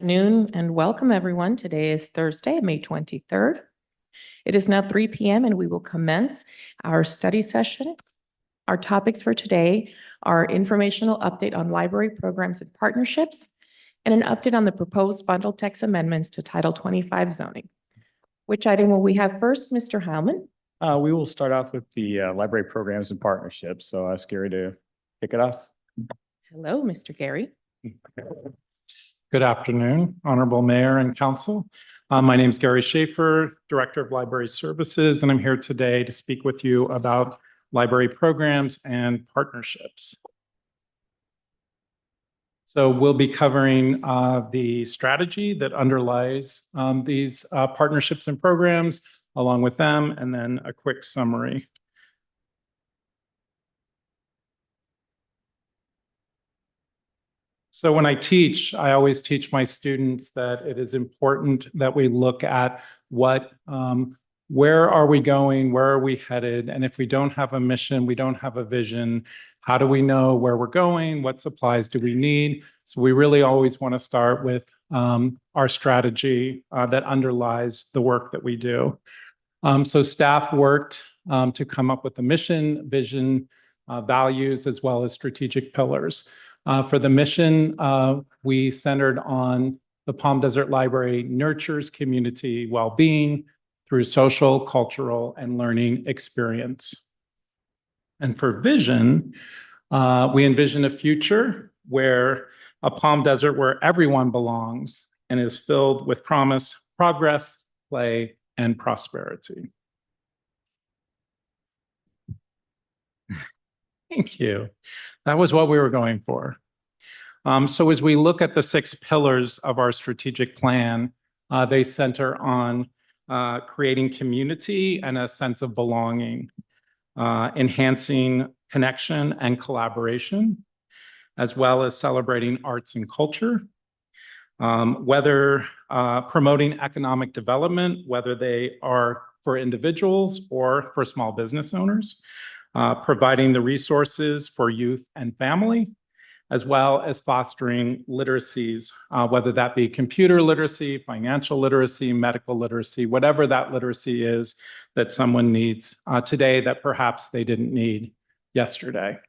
Afternoon and welcome everyone. Today is Thursday, May 23rd. It is now 3 p.m. and we will commence our study session. Our topics for today are informational update on library programs and partnerships and an update on the proposed bundle text amendments to Title 25 zoning. Which item will we have first, Mr. Howman? We will start off with the library programs and partnerships. So ask Gary to kick it off. Hello, Mr. Gary. Good afternoon, Honorable Mayor and Council. My name is Gary Schaefer, Director of Library Services, and I'm here today to speak with you about library programs and partnerships. So we'll be covering the strategy that underlies these partnerships and programs, along with them, and then a quick summary. So when I teach, I always teach my students that it is important that we look at where are we going, where are we headed? And if we don't have a mission, we don't have a vision, how do we know where we're going? What supplies do we need? So we really always want to start with our strategy that underlies the work that we do. So staff worked to come up with a mission, vision, values, as well as strategic pillars. For the mission, we centered on the Palm Desert Library nurtures community well-being through social, cultural, and learning experience. And for vision, we envision a future where a Palm Desert where everyone belongs and is filled with promise, progress, play, and prosperity. Thank you. That was what we were going for. So as we look at the 6 pillars of our strategic plan, they center on creating community and a sense of belonging, enhancing connection and collaboration, as well as celebrating arts and culture, whether promoting economic development, whether they are for individuals or for small business owners, providing the resources for youth and family, as well as fostering literacies, whether that be computer literacy, financial literacy, medical literacy, whatever that literacy is that someone needs today that perhaps they didn't need yesterday.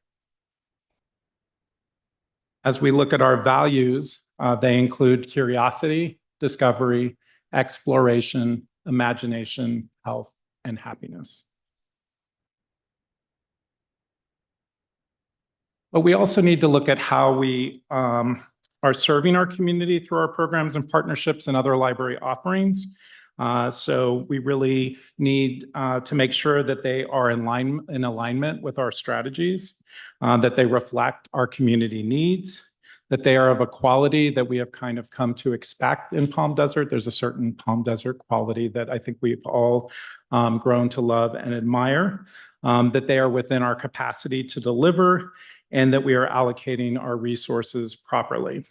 As we look at our values, they include curiosity, discovery, exploration, imagination, health, and happiness. But we also need to look at how we are serving our community through our programs and partnerships and other library offerings. So we really need to make sure that they are in alignment with our strategies, that they reflect our community needs, that they are of a quality that we have kind of come to expect in Palm Desert. There's a certain Palm Desert quality that I think we've all grown to love and admire, that they are within our capacity to deliver, and that we are allocating our resources properly.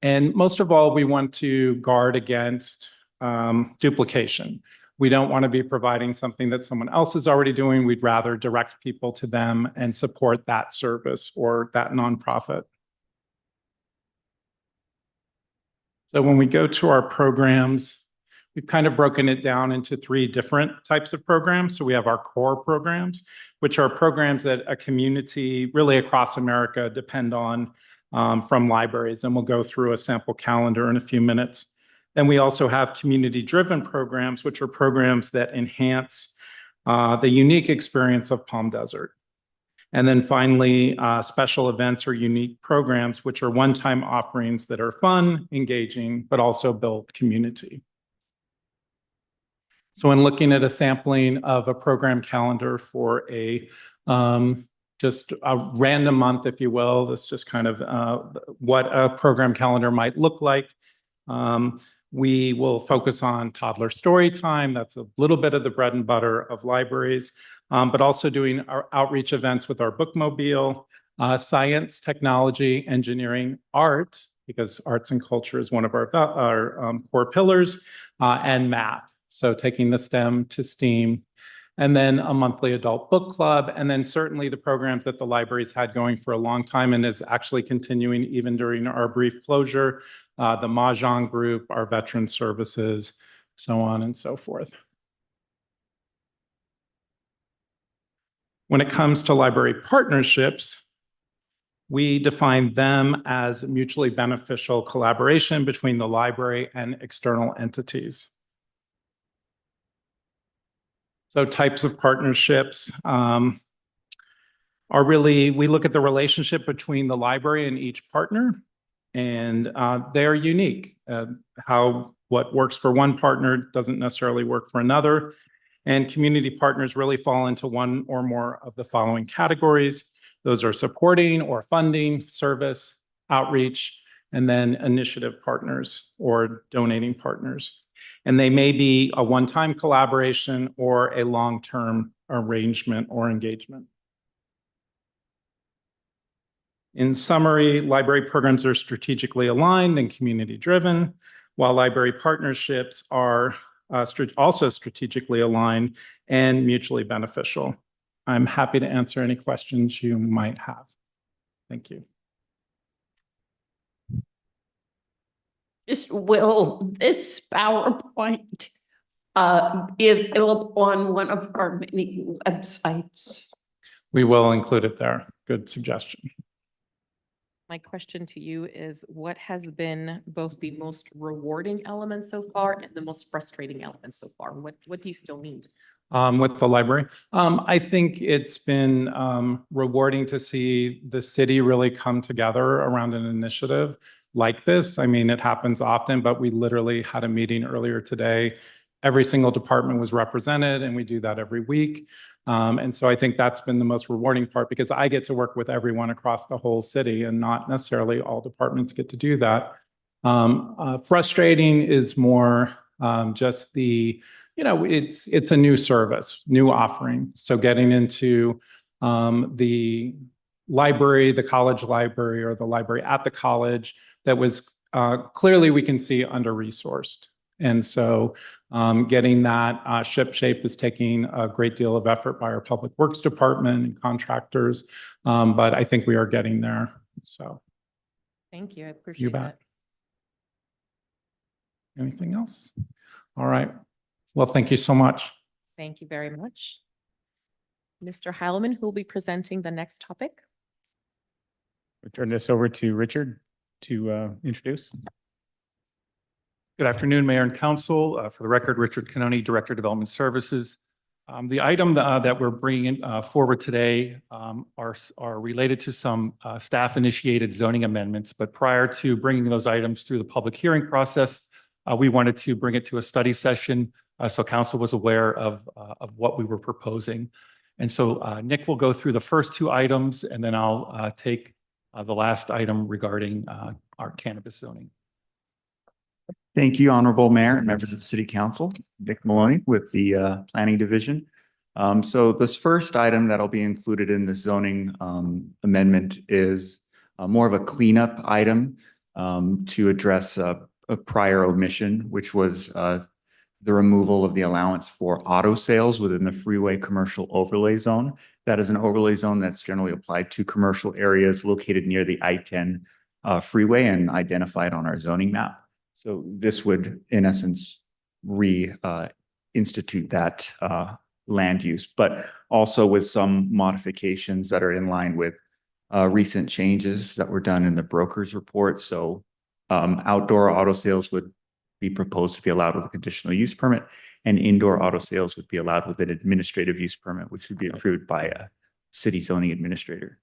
And most of all, we want to guard against duplication. We don't want to be providing something that someone else is already doing. We'd rather direct people to them and support that service or that nonprofit. So when we go to our programs, we've kind of broken it down into 3 different types of programs. So we have our core programs, which are programs that a community really across America depend on from libraries. And we'll go through a sample calendar in a few minutes. Then we also have community-driven programs, which are programs that enhance the unique experience of Palm Desert. And then finally, special events or unique programs, which are one-time offerings that are fun, engaging, but also build community. So when looking at a sampling of a program calendar for a just a random month, if you will, that's just kind of what a program calendar might look like. We will focus on toddler story time. That's a little bit of the bread and butter of libraries, but also doing our outreach events with our bookmobile, science, technology, engineering, art, because arts and culture is one of our core pillars, and math. So taking the STEM to STEAM, and then a monthly adult book club, and then certainly the programs that the library's had going for a long time and is actually continuing even during our brief closure, the Mahjong group, our veteran services, so on and so forth. When it comes to library partnerships, we define them as mutually beneficial collaboration between the library and external entities. So types of partnerships are really, we look at the relationship between the library and each partner, and they're unique. What works for one partner doesn't necessarily work for another. And community partners really fall into one or more of the following categories. Those are supporting or funding, service, outreach, and then initiative partners or donating partners. And they may be a one-time collaboration or a long-term arrangement or engagement. In summary, library programs are strategically aligned and community-driven, while library partnerships are also strategically aligned and mutually beneficial. I'm happy to answer any questions you might have. Thank you. Will this PowerPoint be available on one of our many websites? We will include it there. Good suggestion. My question to you is, what has been both the most rewarding element so far and the most frustrating element so far? What do you still need? With the library, I think it's been rewarding to see the city really come together around an initiative like this. I mean, it happens often, but we literally had a meeting earlier today. Every single department was represented, and we do that every week. And so I think that's been the most rewarding part, because I get to work with everyone across the whole city, and not necessarily all departments get to do that. Frustrating is more just the, it's a new service, new offering. So getting into the library, the college library, or the library at the college that was clearly, we can see, under-resourced. And so getting that shipshape is taking a great deal of effort by our Public Works Department and contractors, but I think we are getting there. So Thank you. I you appreciate bet. that. Anything else? All right. Well, thank you so much. Thank you very much. Mr. Heilman, who will be presenting the next topic? We'll turn this over to Richard to introduce. Good afternoon, Mayor and Council. For the record, Richard Canoni, Director of Development Services. The item that we're bringing forward today are related to some staff-initiated zoning amendments. But prior to bringing those items through the public hearing process, we wanted to bring it to a study session so Council was aware of what we were proposing. And so Nick will go through the first two items, and then I'll take the last item regarding our cannabis zoning. Thank you, Honorable Mayor and members of the City Council. Nick Maloney with the Planning Division. So this first item that'll be included in the zoning amendment is more of a cleanup item to address a prior omission, which was the removal of the allowance for auto sales within the freeway commercial overlay zone. That is an overlay zone that's generally applied to commercial areas located near the I-10 freeway and identified on our zoning map. So this would, in essence, institute that land use, but also with some modifications that are in line with recent changes that were done in the broker's report. So outdoor auto sales would be proposed to be allowed with a conditional use permit, and indoor auto sales would be allowed with an administrative use permit, which would be approved by a city zoning administrator.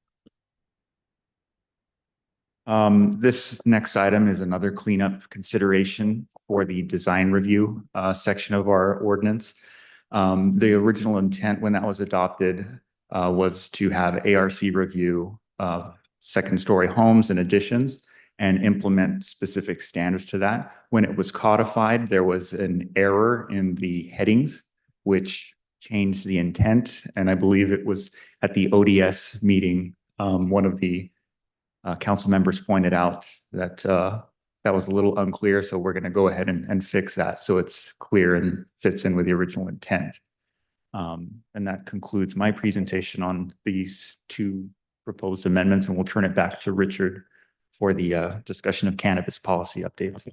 This next item is another cleanup consideration for the design review section of our ordinance. The original intent when that was adopted was to have ARC review second-story homes and additions and implement specific standards to that. When it was codified, there was an error in the headings, which changed the intent. And I believe it was at the ODS meeting, one of the council members pointed out that that was a little unclear. So we're going to go ahead and fix that so it's clear and fits in with the original intent. And that concludes my presentation on these two proposed amendments, and we'll turn it back to Richard for the discussion of cannabis policy updates.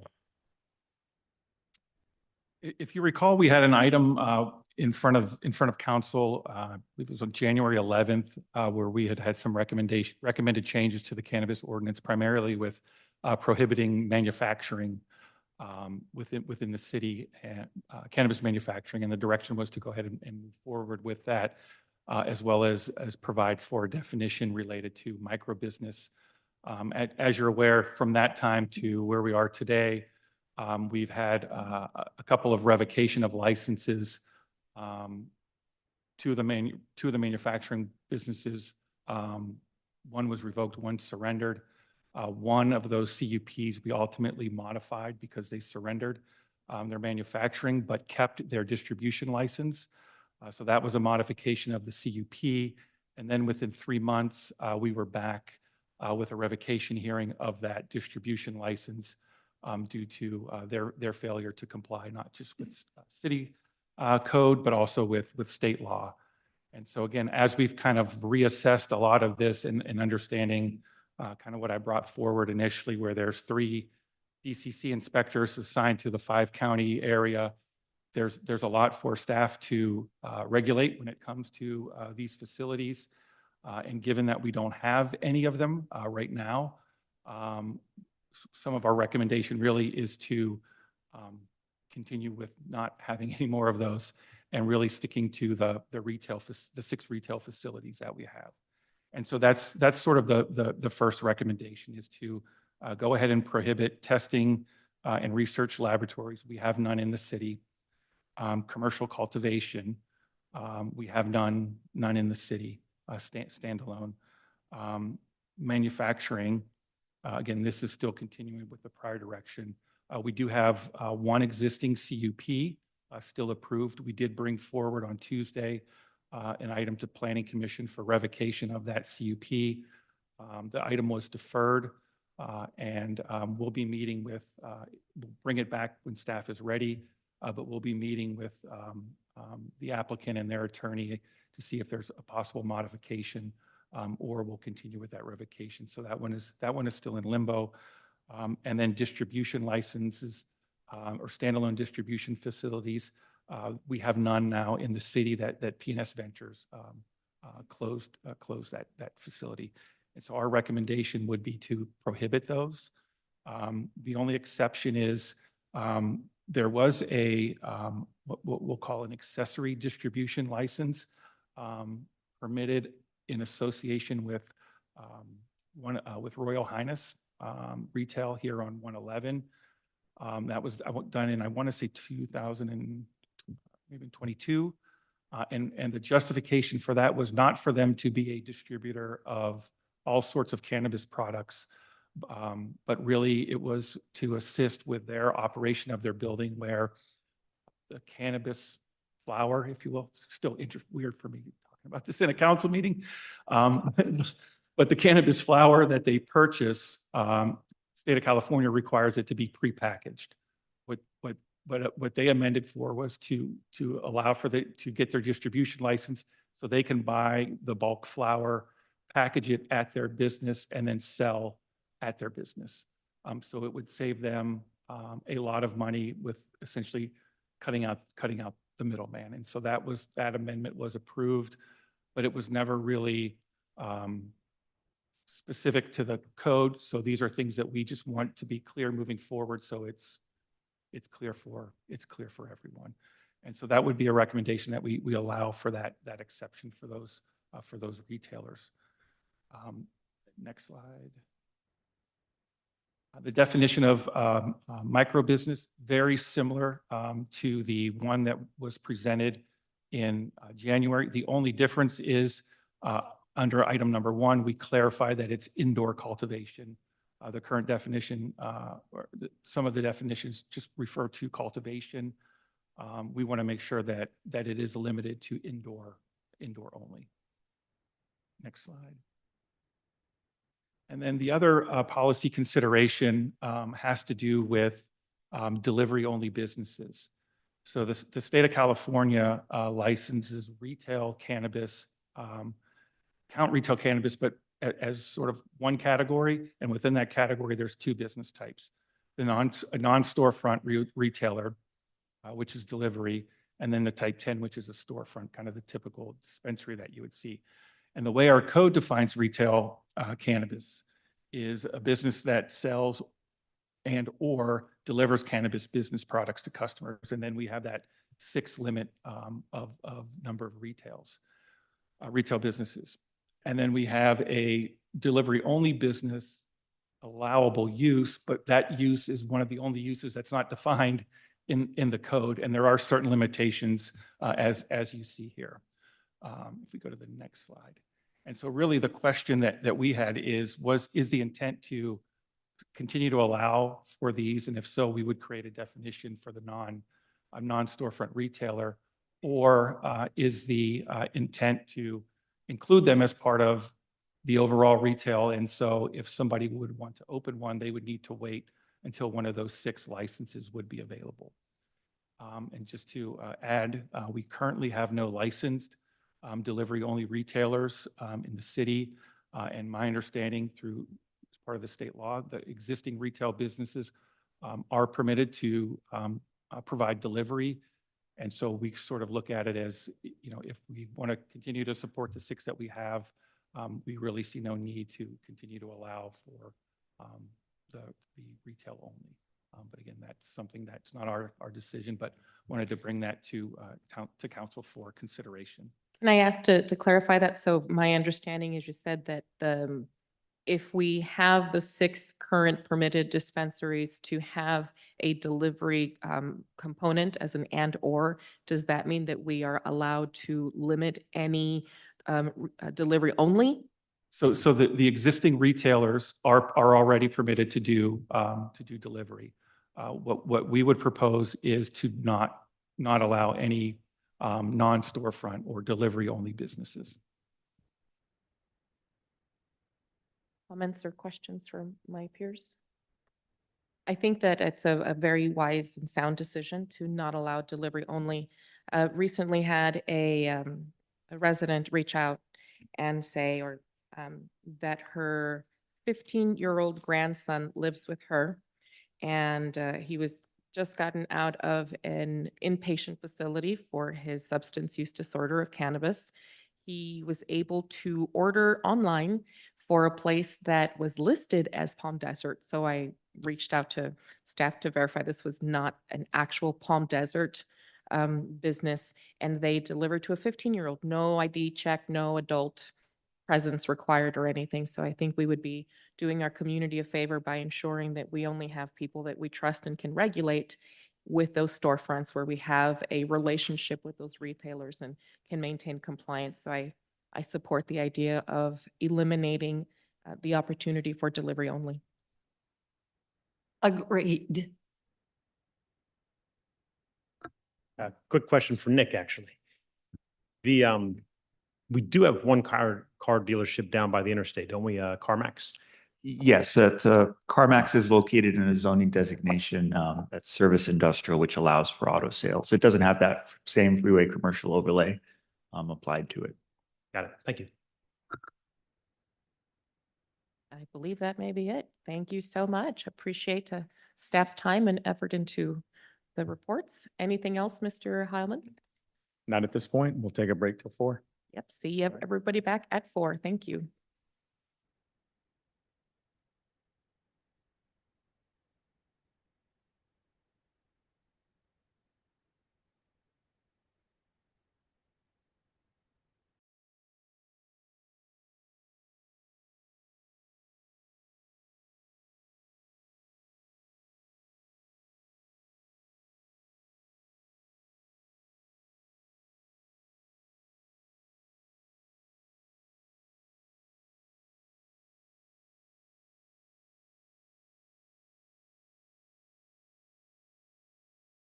If you recall, we had an item in front of council, I believe it was on January 11th, where we had some recommended changes to the cannabis ordinance, primarily with prohibiting manufacturing within the city, and cannabis manufacturing, and the direction was to go ahead and move forward with that, as well as provide for a definition related to micro business. As you're aware, from that time to where we are today, we've had a couple of revocation of licenses to the manufacturing businesses. One was revoked, one surrendered. One of those CUPs we ultimately modified because they surrendered their manufacturing but kept their distribution license. So that was a modification of the CUP. And then within 3 months, we were back with a revocation hearing of that distribution license due to their failure to comply, not just with city code, but also with state law. And so again, as we've kind of reassessed a lot of this and understanding kind of what I brought forward initially, where there's 3 DCC inspectors assigned to the 5-county area, there's a lot for staff to regulate when it comes to these facilities. And given that we don't have any of them right now, some of our recommendation really is to continue with not having any more of those and really sticking to the 6 retail facilities that we have. And so that's sort of the first recommendation, is to go ahead and prohibit testing and research laboratories. We have none in the city. Commercial cultivation, we have none in the city, standalone. Manufacturing, again, this is still continuing with the prior direction. We do have 1 existing CUP still approved. We did bring forward on Tuesday an item to Planning Commission for revocation of that CUP. The item was deferred, and we'll be meeting with, we'll bring it back when staff is ready, but we'll be meeting with the applicant and their attorney to see if there's a possible modification, or we'll continue with that revocation. So that one is still in limbo. And then distribution licenses or standalone distribution facilities. We have none now in the city that PNS Ventures closed that facility. And so our recommendation would be to prohibit those. The only exception is there was a what we'll call an accessory distribution license permitted in association with Royal Highness retail here on 111. That was done in, I want to say, 2022. And the justification for that was not for them to be a distributor of all sorts of cannabis products, but really it was to assist with their operation of their building, where the cannabis flower, if you will, it's still weird for me talking about this in a council meeting, but the cannabis flower that they purchase, state of California requires it to be prepackaged. What they amended for was to allow to get their distribution license so they can buy the bulk flower, package it at their business, and then sell at their business. So it would save them a lot of money with essentially cutting out the middleman. And so that amendment was approved, but it was never really specific to the code. So these are things that we just want to be clear moving forward, so it's clear for everyone. And so that would be a recommendation that we allow for that exception for those retailers. Next slide. The definition of micro business, very similar to the one that was presented in January. The only difference is under item number 1, we clarify that it's indoor cultivation. The current definition, or some of the definitions just refer to cultivation. We want to make sure that it is limited to indoor only. Next slide. And then the other policy consideration has to do with delivery-only businesses. So the state of California licenses retail cannabis, count retail cannabis, but as sort of one category. And within that category, there's two business types. A non-storefront retailer, which is delivery, and then the type 10, which is a storefront, kind of the typical dispensary that you would see. And the way our code defines retail cannabis is a business that sells and or delivers cannabis business products to customers. And then we have that 6 limit of number of retail businesses. And then we have a delivery only business allowable use, but that use is one of the only uses that's not defined in the code. And there are certain limitations as you see here. If we go to the next slide. And so really the question that we had is the intent to continue to allow for these? And if so, we would create a definition for the non-storefront retailer, or is the intent to include them as part of the overall retail? And so if somebody would want to open one, they would need to wait until one of those 6 licenses would be available. And just to add, we currently have no licensed delivery-only retailers in the city. And my understanding through part of the state law, the existing retail businesses are permitted to provide delivery. And so we sort of look at it as, you know, if we want to continue to support the 6 that we have, we really see no need to continue to allow for the retail only. But again, that's something that's not our decision, but wanted to bring that to council for consideration. Can I ask to clarify that? So my understanding is you said that if we have the 6 current permitted dispensaries to have a delivery component as an and/or, does that mean that we are allowed to limit any delivery only? So the existing retailers are already permitted to do delivery. What we would propose is to not allow any non-storefront or delivery only businesses. Comments or questions from my peers? I think that it's a very wise and sound decision to not allow delivery only. Recently had a resident reach out and say that her 15-year-old grandson lives with her, and he was just gotten out of an inpatient facility for his substance use disorder of cannabis. He was able to order online for a place that was listed as Palm Desert. So I reached out to staff to verify this was not an actual Palm Desert business, and they delivered to a 15-year-old. No ID check, no adult presence required or anything. So I think we would be doing our community a favor by ensuring that we only have people that we trust and can regulate with those storefronts where we have a relationship with those retailers and can maintain compliance. So I support the idea of eliminating the opportunity for delivery only. Agreed. Quick question for Nick, actually. We do have one car dealership down by the interstate, don't we? CarMax? Yes, that CarMax is located in a zoning designation that's service industrial, which allows for auto sales. It doesn't have that same freeway commercial overlay applied to it. Got it. Thank you. I believe that may be it. Thank you so much. Appreciate staff's time and effort into the reports. Anything else, Mr. Heilman? Not at this point. We'll take a break till 4. Yep. See everybody back at 4. Thank you.